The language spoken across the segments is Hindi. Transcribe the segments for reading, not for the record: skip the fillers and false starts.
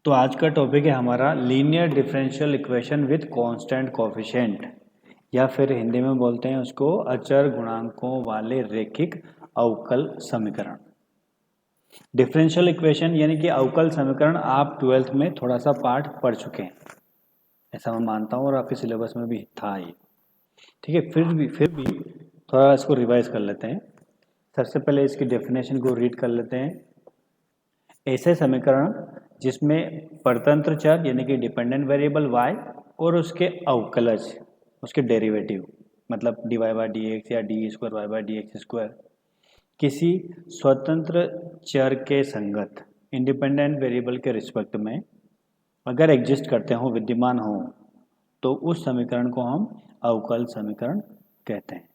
तो आज का टॉपिक है हमारा linear differential equation with constant coefficient, या फिर हिंदी में बोलते हैं उसको अचर गुणांकों वाले रैखिक अवकल समीकरण। डिफरेंशियल इक्वेशन यानी कि अवकल समीकरण आप 12th में थोड़ा सा पार्ट पढ़ चुके हैं, ऐसा मैं मानता हूँ, और आपके सिलेबस में भी था ये। ठीक है, फिर भी थोड़ा इसको रिवाइज कर लेते हैं। सबसे पहले इसकी डेफिनेशन को रीड कर लेते हैं। ऐसे समीकरण जिसमें परतंत्र चर यानी कि डिपेंडेंट वेरिएबल y और उसके अवकलज, उसके डेरिवेटिव मतलब dy बाई डी एक्स या d square y by d x square किसी स्वतंत्र चर के संगत इंडिपेंडेंट वेरिएबल के रिस्पेक्ट में अगर एग्जिस्ट करते हो, विद्यमान हो, तो उस समीकरण को हम अवकल समीकरण कहते हैं।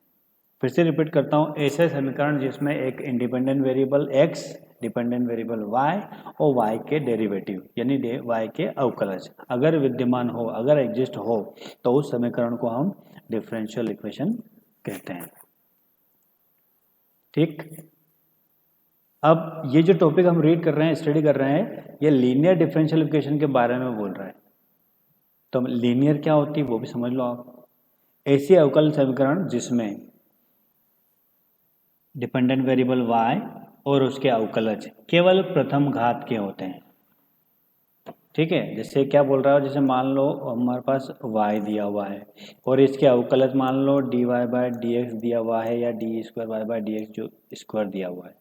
फिर से रिपीट करता हूँ, ऐसे समीकरण जिसमें एक independent variable x, dependent variable y और y के डेरिवेटिव यानी y के अवकलज अगर विद्यमान हो, अगर एग्जिस्ट हो, तो उस समीकरण को हम डिफरेंशियल इक्वेशन कहते हैं। ठीक, अब ये जो टॉपिक हम रीड कर रहे हैं, स्टडी कर रहे हैं, ये लीनियर डिफरेंशियल इक्वेशन के बारे में बोल रहा है। तो लीनियर क्या होती है वो भी समझ लो आप। ऐसी अवकल समीकरण जिसमें डिपेंडेंट वेरिएबल y और उसके अवकलज केवल प्रथम घात के होते हैं। ठीक है, जैसे क्या बोल रहा है, जैसे मान लो हमारे पास y दिया हुआ है और इसके अवकलज मान लो dy बाई डी एक्स दिया हुआ है या d square y by d x जो स्क्वायर दिया हुआ है,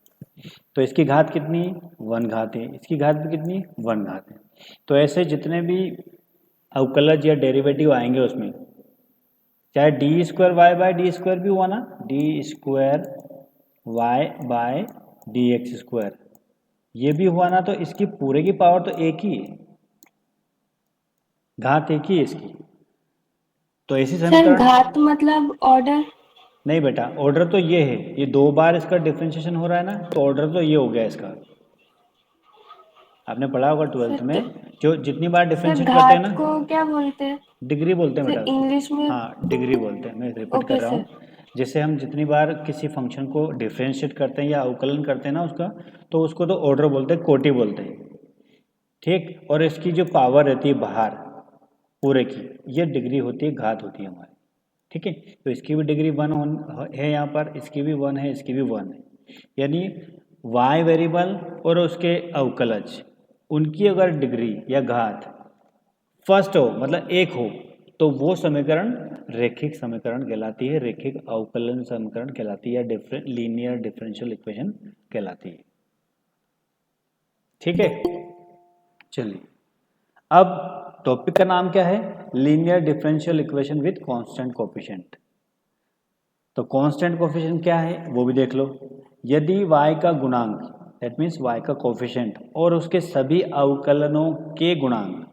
तो इसकी घात कितनी, 1 घात है, इसकी घात भी कितनी, 1 घात है। तो ऐसे जितने भी अवकलज या डेरिवेटिव आएंगे उसमें, चाहे d square y by d square भी हुआ ना, d square y by d x square ये भी हुआ ना, तो इसकी पूरे की पावर तो एक ही है, घात एक ही है इसकी। तो ऐसी सर समीकरण घात मतलब ऑर्डर? नहीं बेटा, ऑर्डर तो ये है, ये 2 बार इसका डिफरेंशिएशन हो रहा है ना, तो ऑर्डर तो ये हो गया इसका। आपने पढ़ा होगा 12th सर में, तो जो जितनी बार सर डिफरेंशिएट करते हैं घात ना, को क्या बोलते हैं? डिग्री बोलते हैं सर बेटा उसको। इंग्लिश में? हाँ, डिग्री बोलते हैं, मैं रिपीट कर ओके रहा सर। हूँ। जैसे हम जितनी बार किसी फंक्शन को डिफरेंशिएट करते हैं या अवकलन करते हैं ना उसका, तो उसको तो ऑर्डर बोलते हैं, कोटि बोलते हैं। ठीक, और इसकी जो पावर रहती है बाहर पूरे की, ये डिग्री होती है, घात होती है हमारी। ठीक है, तो इसकी भी डिग्री 1 है यहाँ पर, इसकी भी 1 है, इसकी भी 1 है। यानी y वेरिएबल और उसके अवकलज, उनकी अगर डिग्री या घात फर्स्ट हो, मतलब एक हो, तो वो समीकरण रैखिक समीकरण कहलाती है, रैखिक अवकलन समीकरण कहलाती है, लीनियर डिफरेंशियल इक्वेशन कहलाती है। ठीक है, चलिए अब टॉपिक का नाम क्या है, linear differential equation with constant coefficient. तो कांस्टेंट कोएफिशिएंट क्या है वो भी देख लो। यदि y का गुणांक, दैट मीन्स y का कोएफिशिएंट और उसके सभी अवकलनों के गुणांक,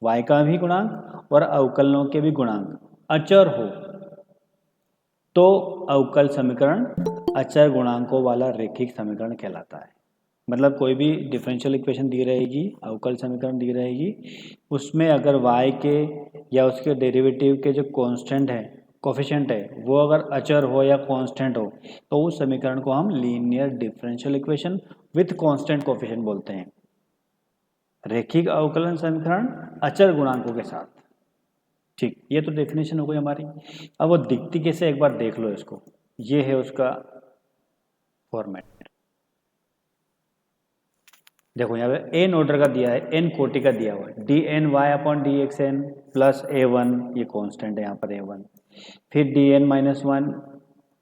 y का भी गुणांक और अवकलनों के भी गुणांक अचर हो, तो अवकल समीकरण अचर गुणांकों वाला रैखिक समीकरण कहलाता है। मतलब कोई भी डिफरेंशियल इक्वेशन दी रहेगी, अवकल समीकरण दी रहेगी, उसमें अगर y के या उसके डेरिवेटिव के जो कांस्टेंट है, कोफिशिएंट है, वो अगर अचर हो या कांस्टेंट हो, तो उस समीकरण को हम linear differential equation with constant coefficient बोलते हैं। रैखिक अवकलन समीकरण अचर गुणांकों के साथ। ठीक, ये तो डेफिनेशन हो गई हमारी। अब वो दिखती कैसे, एक बार देख लो इसको। ये है उसका फॉर्मेट। देखो यहाँ पे एन ऑर्डर का दिया है, एन कोटि का दिया हुआ है, D N Y upon D X N plus A one, ये कॉन्स्टेंट है यहाँ पर ए वन, फिर D N minus one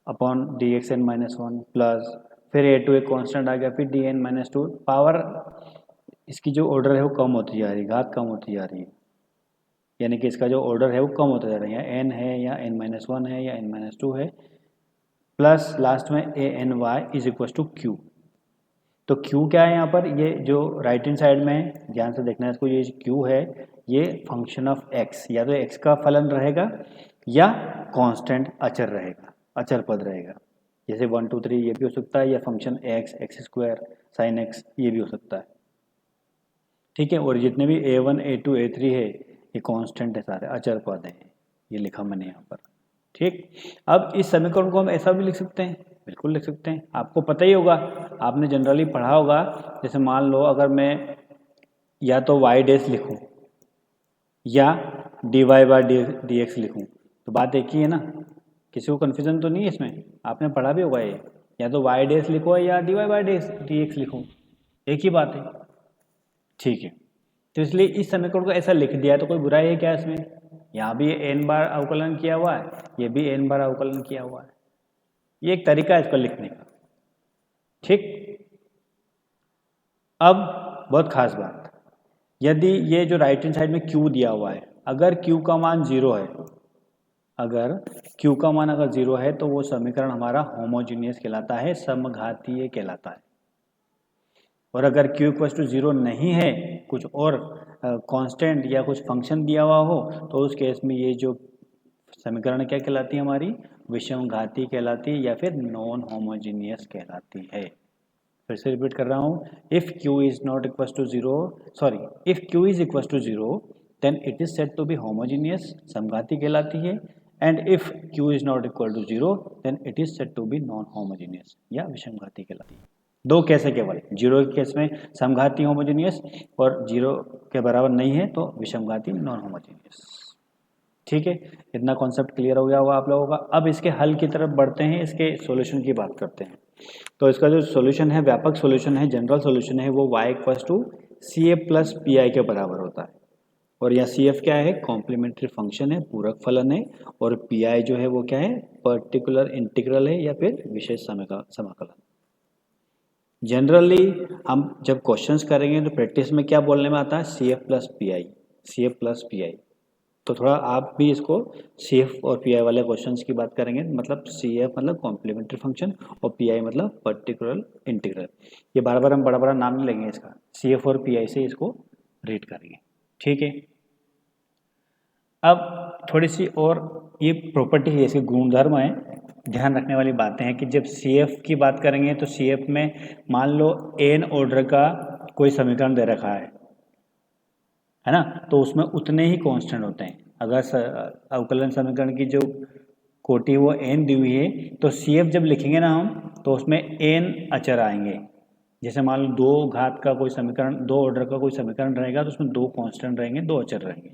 upon D X N minus one plus, फिर ए टू एक कॉन्स्टेंट आ गया, फिर D N minus two. Power इसकी जो ऑर्डर है वो कम होती जा रही है, घात कम होती जा रही है, यानी कि इसका जो ऑर्डर है वो कम होता जा रहा है, एन है या एन माइनस वन है या एन माइनस टू है, प्लस लास्ट में A N Y is equal to Q. तो Q क्या है यहाँ पर, ये जो राइट हैंड साइड में है, ध्यान से देखना है इसको, ये Q है, ये फंक्शन ऑफ x, या तो x का फलन रहेगा या कांस्टेंट अचर रहेगा, अचर पद रहेगा। जैसे 1 2 3 ये भी हो सकता है, या function x, x square sine x ये भी हो सकता है। ठीक है, और जितने भी a1 a2 a3 है ये कांस्टेंट है, सारे अचर पद है, ये लिखा मैंने यहाँ पर। ठीक, अब इस समीकरण को हम ऐसा भी लिख सकते हैं, बिल्कुल लिख सकते हैं, आपको पता ही होगा, आपने जनरली पढ़ा होगा। जैसे मान लो अगर मैं या तो वाई डैश लिखूं या d y by d x लिखूँ, तो बात एक ही है ना, किसी को कन्फ्यूजन तो नहीं है इसमें, आपने पढ़ा भी होगा ये, या तो वाई डैश लिखो या d y by d x लिखो, एक ही बात है। ठीक है, तो इसलिए इस समीकरण को ऐसा लिख दिया तो कोई बुराई है क्या इसमें? यहाँ भी एन बार अवकलन किया हुआ है, ये भी एन बार अवकलन किया हुआ है, ये एक तरीका है इसको लिखने का। ठीक, अब बहुत खास बात, यदि ये जो राइट हैंड साइड में क्यू दिया हुआ है, अगर क्यू का मान 0 है, अगर क्यू का मान अगर 0 है तो वो समीकरण हमारा होमोजीनियस कहलाता है, समघातीय कहलाता है। और अगर क्यू इक्वल टू 0 नहीं है, कुछ और कांस्टेंट या कुछ फंक्शन दिया हुआ हो, तो उस केस में ये जो समीकरण क्या कहलाती है हमारी, विषमघाती कहलाती है या फिर नॉन होमोजीनियस कहलाती है। फिर से रिपीट कर रहा हूँ, if q is not equal to 0, sorry, if q is equal to 0 then it is said to be homogeneous, समघाती कहलाती है, and if q is not equal to 0 then it is said to be non homogeneous या विषमघाती कहलाती है। दो केस है केवल, 0 के केस में समघाती होमोजीनियस और 0 के बराबर नहीं है तो विषमघाती नॉन होमोजीनियस। ठीक है, इतना कॉन्सेप्ट क्लियर हो गया होगा आप लोगों का। अब इसके हल की तरफ बढ़ते हैं, इसके सॉल्यूशन की बात करते हैं। तो इसका जो सॉल्यूशन है, व्यापक सॉल्यूशन है, जनरल सॉल्यूशन है, वो y equal to C A plus P I के बराबर होता है। और यहाँ सी एफ क्या है, कॉम्प्लीमेंट्री फंक्शन है, पूरक फलन है, और पी आई जो है वो क्या है, पर्टिकुलर इंटीग्रल है या फिर विशेष समाकलन। जनरली हम जब क्वेश्चंस करेंगे तो प्रैक्टिस में क्या बोलने में आता है, C F plus P I, C F plus P I. तो थोड़ा आप भी इसको सी एफ और पी आई वाले क्वेश्चंस की बात करेंगे, मतलब सी एफ मतलब कॉम्प्लीमेंट्री फंक्शन और पी आई मतलब पर्टिकुलर इंटीग्रल। ये बार बार हम बड़ा बड़ा नाम नहीं लेंगे इसका, सी एफ और पी आई से इसको रीड करेंगे। ठीक है, अब थोड़ी सी और ये प्रॉपर्टी है, इसके गुणधर्म है, ध्यान रखने वाली बातें हैं कि जब सी एफ की बात करेंगे तो सी एफ में मान लो एन ऑर्डर का कोई समीकरण दे रखा है ना, तो उसमें उतने ही कांस्टेंट होते हैं। अगर अवकलन समीकरण की जो कोटि वो एन दी हुई है, तो सी एफ जब लिखेंगे ना हम, तो उसमें एन अचर आएंगे। जैसे मान लो 2 घात का कोई समीकरण, 2 ऑर्डर का कोई समीकरण रहेगा तो उसमें 2 कांस्टेंट रहेंगे, 2 अचर रहेंगे।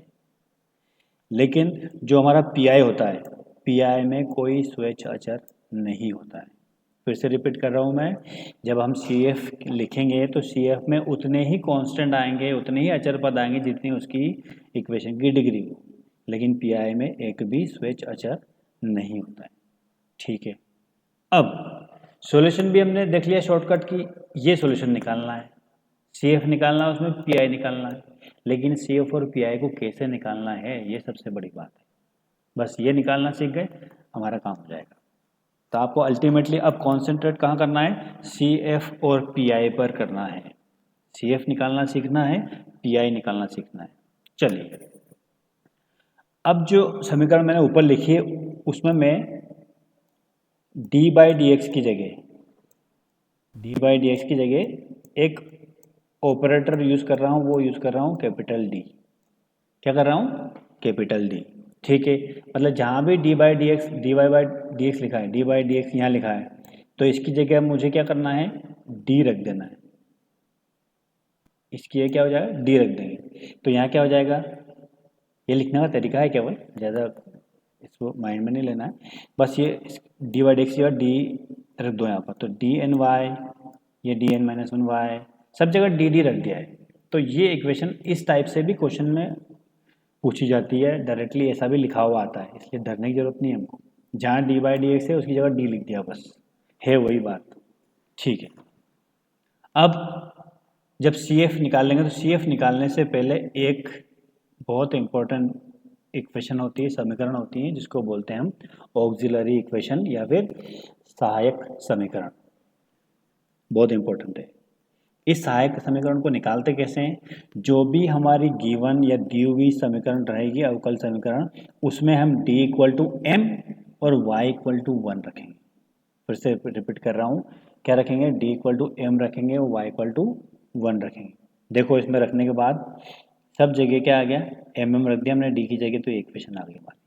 लेकिन जो हमारा पी आई होता है, पी आई में कोई स्वेच्छ अचर नहीं होता है। फिर से रिपीट कर रहा हूँ मैं, जब हम सी एफ लिखेंगे तो सी एफ में उतने ही कांस्टेंट आएंगे, उतने ही अचर पद आएंगे जितनी उसकी इक्वेशन की डिग्री हो, लेकिन पी आई में एक भी स्वेच्छ अचर नहीं होता है। ठीक है, अब सॉल्यूशन भी हमने देख लिया शॉर्टकट की, ये सॉल्यूशन निकालना है, सी एफ निकालना है, उसमें पी आई निकालना है, लेकिन सी एफ और पी आई को कैसे निकालना है ये सबसे बड़ी बात है। बस ये निकालना सीख गए, हमारा काम हो जाएगा। तो आपको अल्टीमेटली अब कॉन्सेंट्रेट कहाँ करना है, सी एफ और पी आई पर करना है। सी एफ निकालना सीखना है, पी आई निकालना सीखना है। चलिए, अब जो समीकरण मैंने ऊपर लिखी है उसमें मैं डी बाई डी एक्स की जगह, डी बाई डी एक्स की जगह एक ऑपरेटर यूज़ कर रहा हूँ, वो यूज़ कर रहा हूँ कैपिटल डी। क्या कर रहा हूँ, कैपिटल डी। ठीक है, मतलब जहाँ भी d by d x, d y by d x लिखा है, डी बाई डी एक्स यहाँ लिखा है, तो इसकी जगह मुझे क्या करना है, डी रख देना है। इसकी क्या हो जाएगा, डी रख देंगे, तो यहाँ क्या हो जाएगा, ये लिखने का तरीका है केवल, ज़्यादा इसको माइंड में नहीं लेना है। बस ये डी वाई डी एक्स या डी रख दो यहाँ पर, तो डी एन वाई, ये d N minus one y, सब जगह डी डी रख दिया है। तो ये इक्वेशन इस टाइप से भी क्वेश्चन में पूछी जाती है, डायरेक्टली ऐसा भी लिखा हुआ आता है, इसलिए डरने की जरूरत नहीं है हमको। जहाँ डी बाई डी एक्स है उसकी जगह डी लिख दिया, बस है वही बात। ठीक है, अब जब सी एफ निकालेंगे तो सी एफ निकालने से पहले एक बहुत इंपॉर्टेंट इक्वेशन होती है, समीकरण होती है, जिसको बोलते हैं हम ऑक्सिलरी इक्वेशन या फिर सहायक समीकरण, बहुत इंपॉर्टेंट है। इस सहायक समीकरण को निकालते कैसे हैं, जो भी हमारी गिवन या दी हुई समीकरण रहेगी अवकल समीकरण, उसमें हम d इक्वल टू एम और y इक्वल टू 1 रखेंगे। फिर से रिपीट कर रहा हूँ, क्या रखेंगे, d इक्वल टू एम रखेंगे और y इक्वल टू 1 रखेंगे। देखो इसमें रखने के बाद सब जगह क्या आ गया, एम रख दिया हमने d की जगह, तो एक इक्वेशन आ गई हमारी,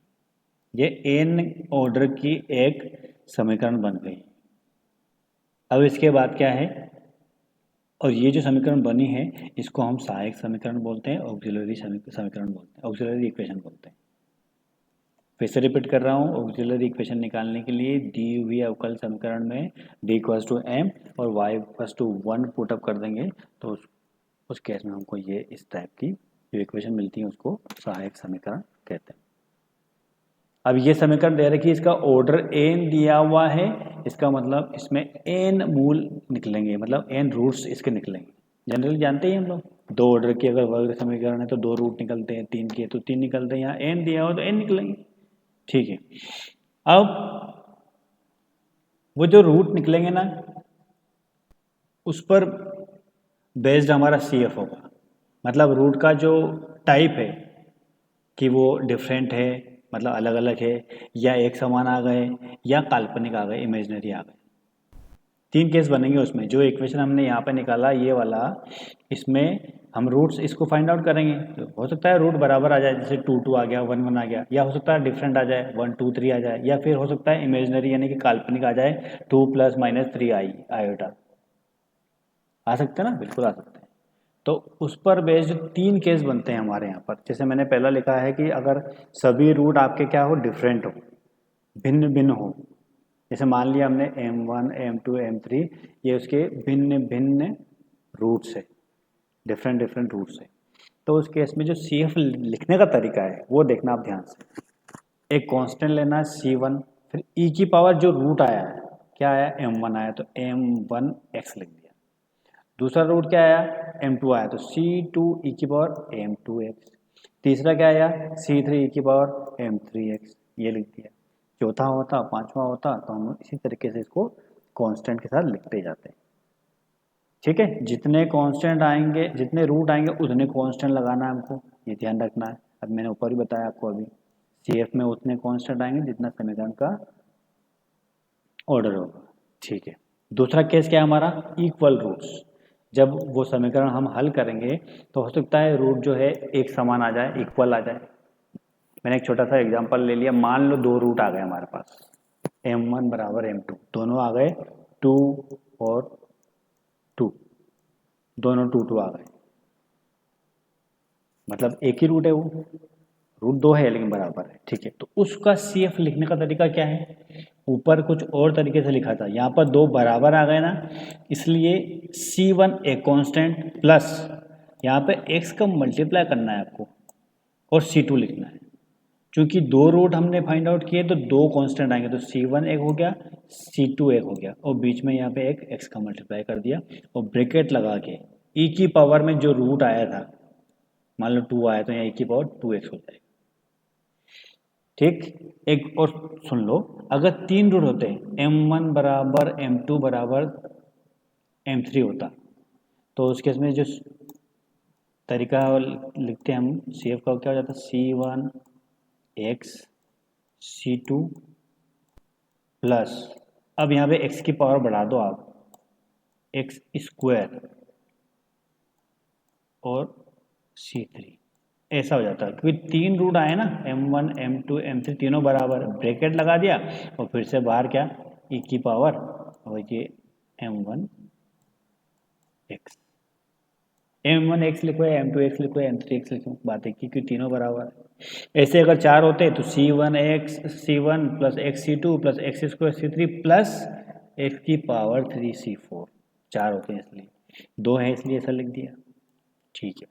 ये n ऑर्डर की एक समीकरण बन गई। अब इसके बाद क्या है, और ये जो समीकरण बनी है इसको हम सहायक समीकरण बोलते हैं, ऑक्सिलरी समीकरण बोलते हैं, ऑक्सिलरी इक्वेशन बोलते हैं। फिर से रिपीट कर रहा हूँ, ऑक्सिलरी इक्वेशन निकालने के लिए दी हुई अवकल समीकरण में d इक्वल्स टू m और y इक्वल्स टू 1 पुटअप कर देंगे तो उस केस में हमको ये इस टाइप की जो इक्वेशन मिलती है उसको सहायक समीकरण कहते हैं। अब ये समीकरण दे रखी है, इसका ऑर्डर n दिया हुआ है, इसका मतलब इसमें n मूल निकलेंगे, मतलब n रूट्स इसके निकलेंगे। जनरली जानते ही हम लोग, दो ऑर्डर की अगर वर्ग समीकरण है तो दो रूट निकलते हैं, तीन की है तो तीन निकलते हैं, यहाँ n दिया हुआ तो n निकलेंगे। ठीक है, अब वो जो रूट निकलेंगे ना उस पर बेस्ड हमारा CF होगा, मतलब रूट का जो टाइप है कि वो डिफरेंट है, मतलब अलग अलग है, या एक समान आ गए, या काल्पनिक आ गए, इमेजिनरी आ गए। तीन केस बनेंगे उसमें। जो इक्वेशन हमने यहाँ पे निकाला ये वाला, इसमें हम रूट्स इसको फाइंड आउट करेंगे। तो हो सकता है रूट बराबर आ जाए, जैसे 2 2 आ गया, 1 1 आ गया, या हो सकता है डिफरेंट आ जाए, 1 2 3 आ जाए, या फिर हो सकता है इमेजिनरी यानी कि काल्पनिक आ जाए, 2 + -3 आयोटा। आ सकते हैं ना, बिल्कुल आ सकते हैं। तो उस पर बेस्ड तीन केस बनते हैं हमारे यहाँ पर। जैसे मैंने पहला लिखा है कि अगर सभी रूट आपके क्या हो, डिफरेंट हो, भिन्न भिन्न हो। जैसे मान लिया हमने m1 m2 m3 ये उसके भिन्न भिन्न रूट्स है, डिफरेंट डिफरेंट रूट्स है। तो उस केस में जो CF लिखने का तरीका है वो देखना आप ध्यान से। एक कांस्टेंट लेना है C1, फिर e की पावर जो रूट आया है, क्या आया, m1 आया तो m1x लिख दिया। दूसरा रूट क्या आया, m2 आया तो C2 e की पावर m2x। तीसरा क्या आया, C3 e की पावर m3x, ये लिख दिया। चौथा होता, पांचवा होता, तो हम इसी तरीके से इसको कांस्टेंट के साथ लिखते जाते हैं। ठीक है, जितने कांस्टेंट आएंगे, जितने रूट आएंगे उतने कांस्टेंट लगाना है हमको, ये ध्यान रखना है। अब मैंने ऊपर ही बताया आपको, अभी CF में उतने कांस्टेंट आएंगे जितना समीकरण का ऑर्डर होगा। ठीक है, दूसरा केस क्या है हमारा, इक्वल रूट्स। जब वो समीकरण हम हल करेंगे तो हो सकता है रूट जो है एक समान आ जाए, इक्वल आ जाए। मैंने एक छोटा सा एग्जांपल ले लिया, मान लो दो रूट आ गए हमारे पास, m1 बराबर m2, दोनों आ गए 2 और 2, दोनों 2 2 आ गए, मतलब एक ही रूट है, वो रूट दो है लेकिन बराबर है। ठीक है, तो उसका CF लिखने का तरीका क्या है, ऊपर कुछ और तरीके से लिखा था, यहाँ पर दो बराबर आ गए ना, इसलिए C1 एक कांस्टेंट प्लस यहाँ पे x का मल्टीप्लाई करना है आपको और C2 लिखना है। क्योंकि दो रूट हमने फाइंड आउट किए तो दो कांस्टेंट आएंगे, तो C1 एक हो गया, C2 एक हो गया, और बीच में यहाँ पे एक x का मल्टीप्लाई कर दिया और ब्रैकेट लगा के e की पावर में जो रूट आया था, मान लो 2 आया तो यहाँ e की पावर 2x हो जाएगा। ठीक, एक और सुन लो, अगर तीन रूट होते m1 बराबर m2 बराबर m3 होता तो उस केस में जो तरीका लिखते हैं हम CF का, क्या हो जाता, C1 x C2 प्लस, अब यहाँ पे x की पावर बढ़ा दो आप, x स्क्वायर और C3, ऐसा हो जाता है। क्योंकि तीन रूट आए ना, m1 m2 m3 तीनों बराबर, ब्रैकेट लगा दिया और फिर से बाहर क्या, e की पावर और ये m1 x, m1x लिखो या m2x लिखो या m3x लिखो, बात एक ही, क्योंकि तीनों बराबर है। ऐसे अगर चार होते तो C1 plus x C2 plus x square C3 plus x की पावर 3 C4, चार होते हैं इसलिए, दो है इसलिए ऐसा लिख दिया। ठीक है,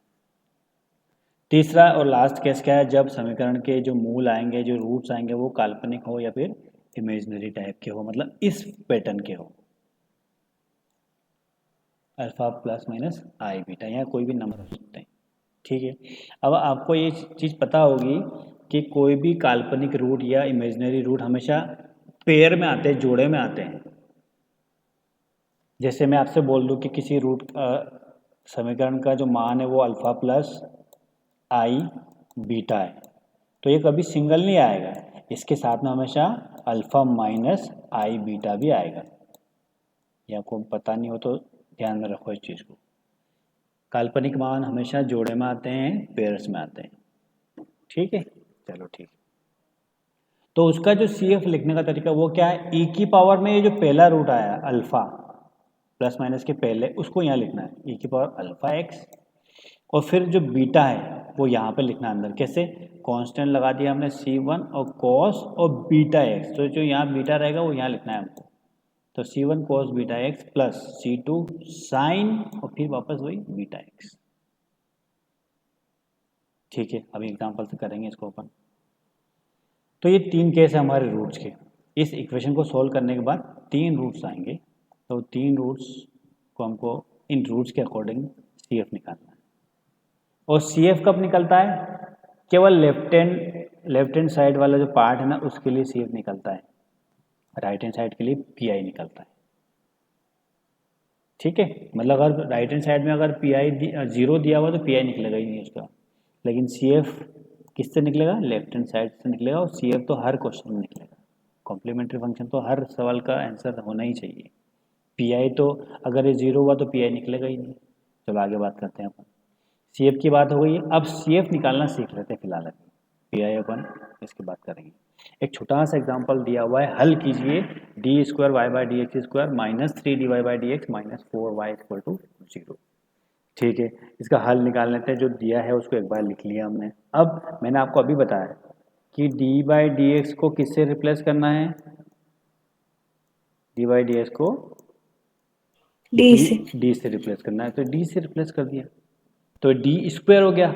तीसरा और लास्ट केस क्या है, जब समीकरण के जो मूल आएंगे, जो रूट्स आएंगे वो काल्पनिक हो या फिर इमेजिनरी टाइप के हो, मतलब इस पैटर्न के हो, अल्फा प्लस माइनस आई बीटा, या कोई भी नंबर हो सकते हैं। ठीक है, अब आपको ये चीज़ पता होगी कि कोई भी काल्पनिक रूट या इमेजिनरी रूट हमेशा पेयर में आते हैं, जोड़े में आते हैं। जैसे मैं आपसे बोल दूं कि किसी रूट समीकरण का जो मान है वो अल्फा प्लस आई बीटा है, तो ये कभी सिंगल नहीं आएगा, इसके साथ में हमेशा अल्फा माइनस आई बीटा भी आएगा। या आपको पता नहीं हो तो ध्यान में रखो इस चीज़ को, काल्पनिक मान हमेशा जोड़े में आते हैं, पेयर्स में आते हैं। ठीक है, चलो ठीक। तो उसका जो CF लिखने का तरीका वो क्या है, e की पावर में ये जो पहला रूट आया अल्फा, प्लस माइनस के पहले उसको यहाँ लिखना है e की पावर अल्फा एक्स, और फिर जो बीटा है वो यहाँ पे लिखना है अंदर। कैसे? कांस्टेंट लगा दिया हमने c1 और cos और बीटा एक्स, तो जो यहाँ बीटा रहेगा वो यहाँ लिखना है हमको। तो c1 cos beta x plus c2 sine और फिर वापस वही बीटा एक्स। ठीक है, अभी एग्जाम्पल से करेंगे इसको अपन। तो ये 3 केस है हमारे रूट्स के। इस इक्वेशन को सॉल्व करने के बाद 3 रूट्स आएंगे, तो 3 रूट्स को हमको इन रूट्स के अकॉर्डिंग CF निकालना है। और CF कब निकलता है? केवल लेफ्ट हैंड साइड वाला जो पार्ट है ना उसके लिए CF निकलता है, राइट हैंड साइड के लिए PI निकलता है। ठीक है, मतलब अगर राइट हैंड साइड में अगर PI 0 दिया हुआ तो PI निकलेगा ही नहीं उसका, लेकिन CF किससे निकलेगा? लेफ्ट हैंड साइड से निकलेगा, और CF तो हर क्वेश्चन में निकलेगा। कॉम्प्लीमेंट्री फंक्शन तो हर सवाल का आंसर होना ही चाहिए। PI तो अगर ये 0 हुआ तो PI निकलेगा ही नहीं। चलो आगे बात करते हैं अपन। CF की बात हो गई, अब CF निकालना सीख लेते हैं फिलहाल। PI अपन इसकी बात करेंगे। एक छोटा सा एग्जांपल दिया हुआ है, हल कीजिए d square y by d x square minus 3 dy by d x minus 4y equal to 0। ठीक है, इसका हल निकाल लेते हैं। जो दिया है उसको एक बार लिख लिया हमने। अब मैंने आपको अभी बताया कि डी बाई डी एक्स को किससे रिप्लेस करना है? डी बाई डी एक्स को डी से रिप्लेस करना है, तो डी से रिप्लेस कर दिया तो डी स्क्वायर हो गया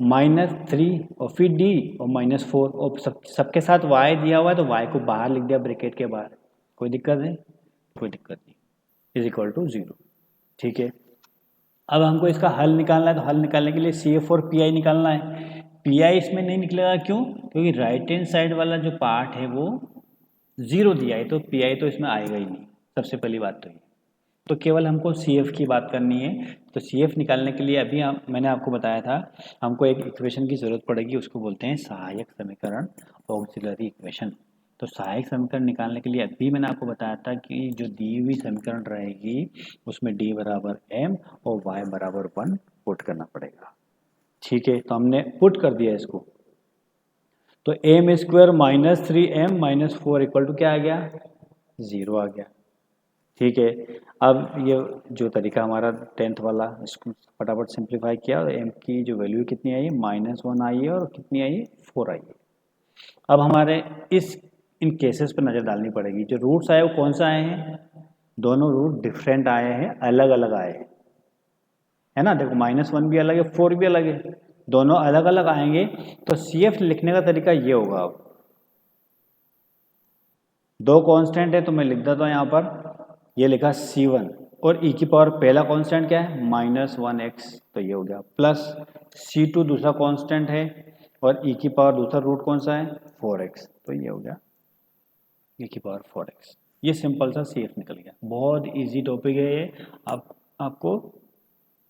माइनस 3 और फिर डी और माइनस 4, और सबके साथ y दिया हुआ है तो y को बाहर लिख दिया ब्रैकेट के बाहर। कोई दिक्कत नहीं? कोई दिक्कत नहीं। Is equal to 0। ठीक है, अब हमको इसका हल निकालना है, तो हल निकालने के लिए CF और PI निकालना है। PI इसमें नहीं निकलेगा, क्यों? क्योंकि राइट हैंड साइड वाला जो पार्ट है वो 0 दिया है, तो PI तो इसमें आएगा ही नहीं। सबसे पहली बात तो ये, तो केवल हमको CF की बात करनी है। तो CF निकालने के लिए अभी मैंने आपको बताया था हमको एक इक्वेशन की ज़रूरत पड़ेगी, उसको बोलते हैं सहायक समीकरण, ऑक्सिलरी इक्वेशन। तो सहायक समीकरण निकालने के लिए अभी मैंने आपको बताया था कि जो दी हुई समीकरण रहेगी उसमें d बराबर m और y बराबर 1 पुट करना पड़ेगा। ठीक है, तो हमने पुट कर दिया इसको, तो m square minus 3m minus 4 equal to क्या आ गया? 0 आ गया। ठीक है, अब ये जो तरीका हमारा 10th वाला, इसको फटाफट सिंप्लीफाई किया, और m की जो वैल्यू कितनी आई है? -1 आई है, और कितनी आई है? 4 आई है। अब हमारे इन केसेस पर नज़र डालनी पड़ेगी। जो रूट्स आए वो कौन सा आए हैं? दोनों रूट डिफरेंट आए हैं, अलग अलग आए हैं, है ना। देखो -1 भी अलग है, 4 भी अलग है, दोनों अलग अलग आएंगे। तो CF लिखने का तरीका ये होगा। अब 2 कांस्टेंट है तो मैं लिख देता हूँ यहाँ पर, ये लिखा C1, और e की पावर पहला कांस्टेंट क्या है? -1x, तो ये हो गया, प्लस C2 दूसरा कांस्टेंट है, और e की पावर दूसरा रूट कौन सा है? 4x, तो ये हो गया e की पावर 4x। ये सिंपल सा CF निकल गया। बहुत इजी टॉपिक है ये। आपको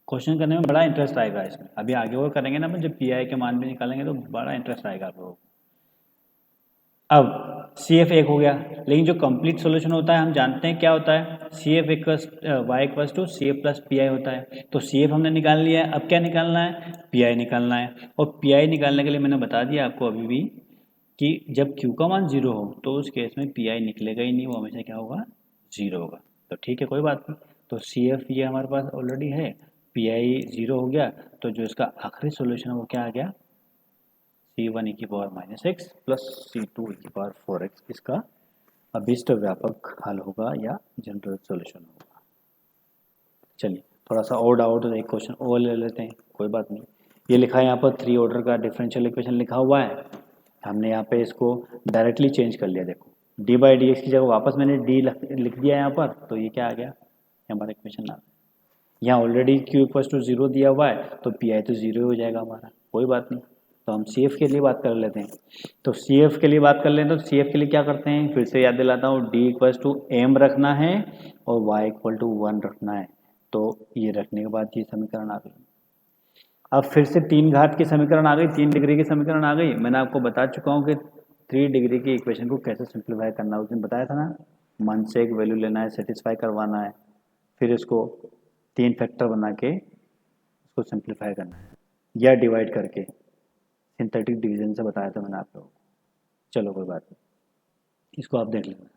क्वेश्चन करने में बड़ा इंटरेस्ट आएगा इसमें। अभी आगे और करेंगे ना, जब PI के मान भी निकालेंगे तो बड़ा इंटरेस्ट आएगा आप लोगों को। अब CF एक हो गया, लेकिन जो कंप्लीट सॉल्यूशन होता है हम जानते हैं क्या होता है? CF equals y equals to CF plus PI होता है। तो CF हमने निकाल लिया है, अब क्या निकालना है? PI निकालना है। और PI निकालने के लिए मैंने बता दिया आपको अभी भी कि जब Q का मान 0 हो तो उस केस में PI निकलेगा ही नहीं, वो हमेशा क्या होगा? 0 होगा। तो ठीक है, कोई बात नहीं। तो CF ये हमारे पास ऑलरेडी है, PI 0 हो गया, तो जो इसका आखिरी सोल्यूशन है वो क्या आ गया? C1 e की power -x plus C2 e की पावर 4x, इसका अभीष्ट व्यापक हल होगा या जनरल सॉल्यूशन होगा। चलिए थोड़ा सा और डाउट है, एक क्वेश्चन और ले लेते हैं, कोई बात नहीं। ये लिखा है यहाँ पर 3 ऑर्डर का डिफरेंशियल इक्वेशन लिखा हुआ है, हमने यहाँ पे इसको डायरेक्टली चेंज कर लिया। देखो डी बाई डी एक्स की जगह वापस मैंने डी लिख दिया यहाँ पर, तो ये क्या आ गया? हमारा इक्वेशन आ गया। यहाँ ऑलरेडी Q इक्वल्स टू 0 दिया हुआ है, तो PI तो 0 हो जाएगा हमारा, कोई बात नहीं। तो हम CF के लिए बात कर लेते हैं। तो CF के लिए बात कर लें, तो CF के लिए क्या करते हैं? फिर से याद दिलाता हूँ, D इक्वल्स टू m रखना है और y इक्वल टू 1 रखना है। तो ये रखने के बाद ये समीकरण आ गई। अब फिर से 3 घात की समीकरण आ गई, 3 डिग्री की समीकरण आ गई। मैंने आपको बता चुका हूँ कि 3 डिग्री की इक्वेशन को कैसे सिंप्लीफाई करना है, उस दिन बताया था ना। मन से एक वैल्यू लेना है, सेटिस्फाई करवाना है, फिर इसको 3 फैक्टर बना के उसको सिंप्लीफाई करना है, या डिवाइड करके। सिंथेटिक डिवीजन से बताया था मैंने आप लोगों को। चलो कोई बात नहीं, इसको आप देख लेना।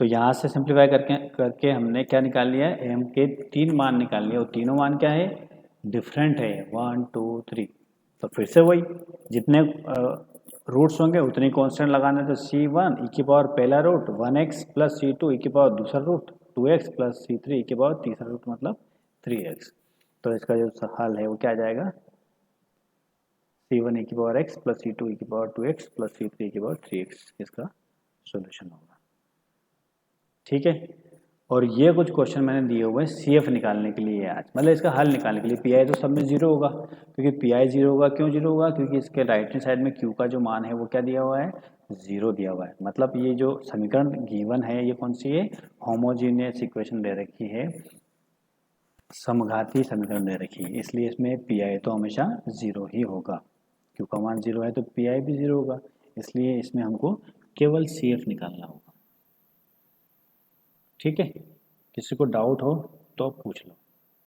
तो यहाँ से सिंप्लीफाई करके करके हमने क्या निकाल लिया है, एम के 3 मान निकाल लिए, और तीनों मान क्या है, डिफरेंट है, 1 2 3। तो फिर से वही, जितने रूट्स होंगे उतने कांस्टेंट लगाना, तो c1 ई की पावर पहला रूट 1x प्लस c2 ई की पावर दूसरा रूट 2x प्लस c3 ई की पावर तीसरा रूट मतलब 3x। तो इसका जो हल है वो क्या आ जाएगा, c1 ई की पावर x प्लस c2 ई की पावर 2x प्लस c3 ई की पावर 3x इसका सॉल्यूशन होगा। ठीक है, और ये कुछ क्वेश्चन मैंने दिए हुए हैं CF निकालने के लिए आज, मतलब इसका हल निकालने के लिए। PI तो सब में जीरो होगा, क्योंकि PI जीरो होगा, क्यों जीरो होगा, क्योंकि इसके राइट हैंड साइड में Q का जो मान है वो क्या दिया हुआ है, जीरो दिया हुआ है। मतलब ये जो समीकरण गिवन है ये कौन सी है, होमोजीनियस इक्वेशन दे रखी है, समघाती समीकरण दे रखी है, इसलिए इसमें PI तो हमेशा जीरो ही होगा। Q का मान जीरो है तो PI भी जीरो होगा, इसलिए इसमें हमको केवल CF निकालना होगा। ठीक है, किसी को डाउट हो तो पूछ लो।